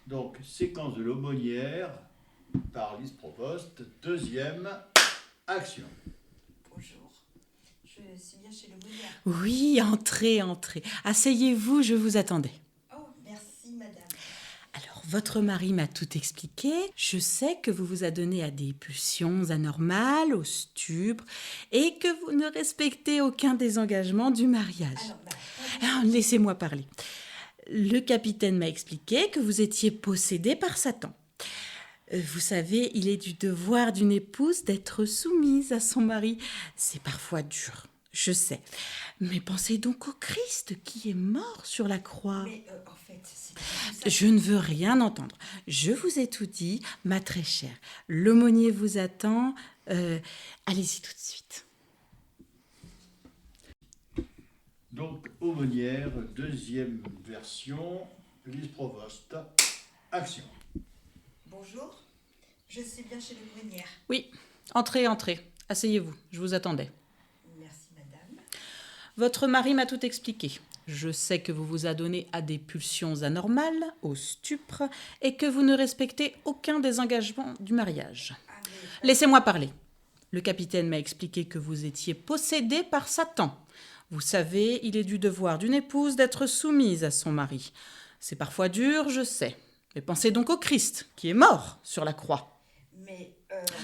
Donc, séquence de l'aumônière par Lise Provost. Deuxième action. Bonjour, je suis bien chez l'aumônière. Oui, entrez, entrez. Asseyez-vous, je vous attendais. Oh, merci madame. Alors, votre mari m'a tout expliqué. Je sais que vous vous adonnez à des pulsions anormales, au stupre, et que vous ne respectez aucun des engagements du mariage. Alors, laissez-moi parler. Le capitaine m'a expliqué que vous étiez possédé par Satan. Vous savez, il est du devoir d'une épouse d'être soumise à son mari. C'est parfois dur, je sais. Mais pensez donc au Christ qui est mort sur la croix. Mais en fait, c'est pas tout ça. Je ne veux rien entendre. Je vous ai tout dit, ma très chère. L'aumônier vous attend. Allez-y tout de suite. Donc, aumônière, deuxième version. Lise Provost. Action. Bonjour, je suis bien chez l'aumônière. Oui, entrez, entrez. Asseyez-vous, je vous attendais. Merci madame. Votre mari m'a tout expliqué. Je sais que vous vous adonnez à des pulsions anormales, au stupre, et que vous ne respectez aucun des engagements du mariage. Laissez-moi parler. Le capitaine m'a expliqué que vous étiez possédé par Satan. Vous savez, il est du devoir d'une épouse d'être soumise à son mari. C'est parfois dur, je sais. Mais pensez donc au Christ, qui est mort sur la croix. Mais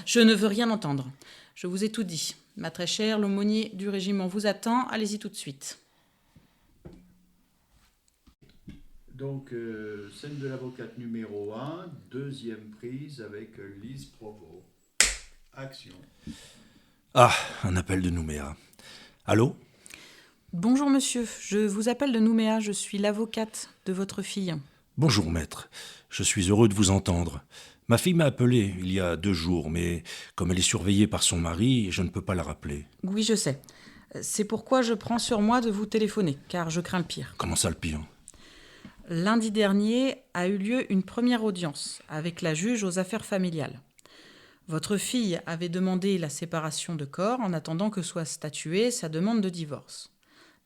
Je ne veux rien entendre. Je vous ai tout dit. Ma très chère, l'aumônier du régiment vous attend. Allez-y tout de suite. Donc, scène de l'avocate numéro 1, deuxième prise avec Lise Provost. Action. Ah, un appel de Nouméa. Allô ? Bonjour monsieur, je vous appelle de Nouméa. Je suis l'avocate de votre fille. Bonjour maître, je suis heureux de vous entendre. Ma fille m'a appelé il y a 2 jours, mais comme elle est surveillée par son mari, je ne peux pas la rappeler. Oui, je sais. C'est pourquoi je prends sur moi de vous téléphoner, car je crains le pire. Comment ça le pire ? Lundi dernier a eu lieu une première audience avec la juge aux affaires familiales. Votre fille avait demandé la séparation de corps en attendant que soit statuée sa demande de divorce.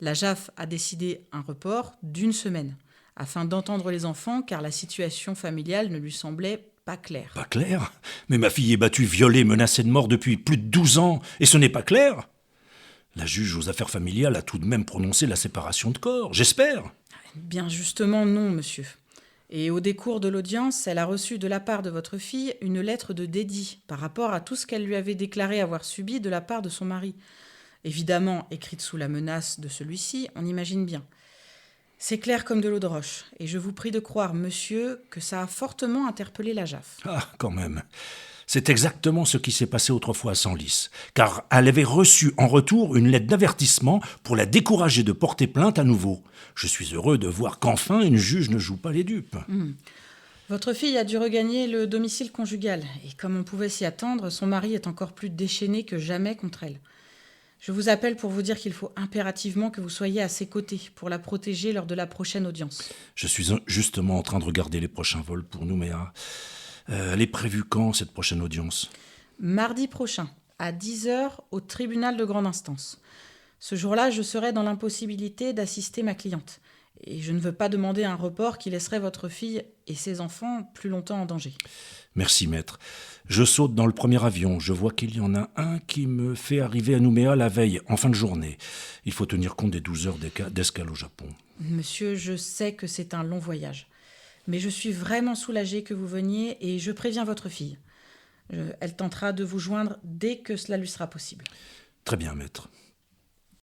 La JAF a décidé un report d'1 semaine, afin d'entendre les enfants, car la situation familiale ne lui semblait pas claire. Pas clair ? Mais ma fille est battue, violée, menacée de mort depuis plus de 12 ans, et ce n'est pas clair ? La juge aux affaires familiales a tout de même prononcé la séparation de corps, j'espère. Bien justement non, monsieur. Et au décours de l'audience, elle a reçu de la part de votre fille une lettre de dédit par rapport à tout ce qu'elle lui avait déclaré avoir subi de la part de son mari. Évidemment, écrite sous la menace de celui-ci, on imagine bien. C'est clair comme de l'eau de roche, et je vous prie de croire, monsieur, que ça a fortement interpellé la JAF. Ah, quand même. C'est exactement ce qui s'est passé autrefois à Senlis, car elle avait reçu en retour une lettre d'avertissement pour la décourager de porter plainte à nouveau. Je suis heureux de voir qu'enfin une juge ne joue pas les dupes. Votre fille a dû regagner le domicile conjugal, et comme on pouvait s'y attendre, son mari est encore plus déchaîné que jamais contre elle. Je vous appelle pour vous dire qu'il faut impérativement que vous soyez à ses côtés pour la protéger lors de la prochaine audience. Je suis justement en train de regarder les prochains vols pour Nouméa. Elle est prévue quand, cette prochaine audience ? Mardi prochain, à 10h, au tribunal de grande instance. Ce jour-là, je serai dans l'impossibilité d'assister ma cliente. Et je ne veux pas demander un report qui laisserait votre fille et ses enfants plus longtemps en danger. Merci, maître. Je saute dans le premier avion. Je vois qu'il y en a un qui me fait arriver à Nouméa la veille, en fin de journée. Il faut tenir compte des 12 heures d'escale au Japon. Monsieur, je sais que c'est un long voyage. Mais je suis vraiment soulagée que vous veniez et je préviens votre fille. Elle tentera de vous joindre dès que cela lui sera possible. Très bien, maître.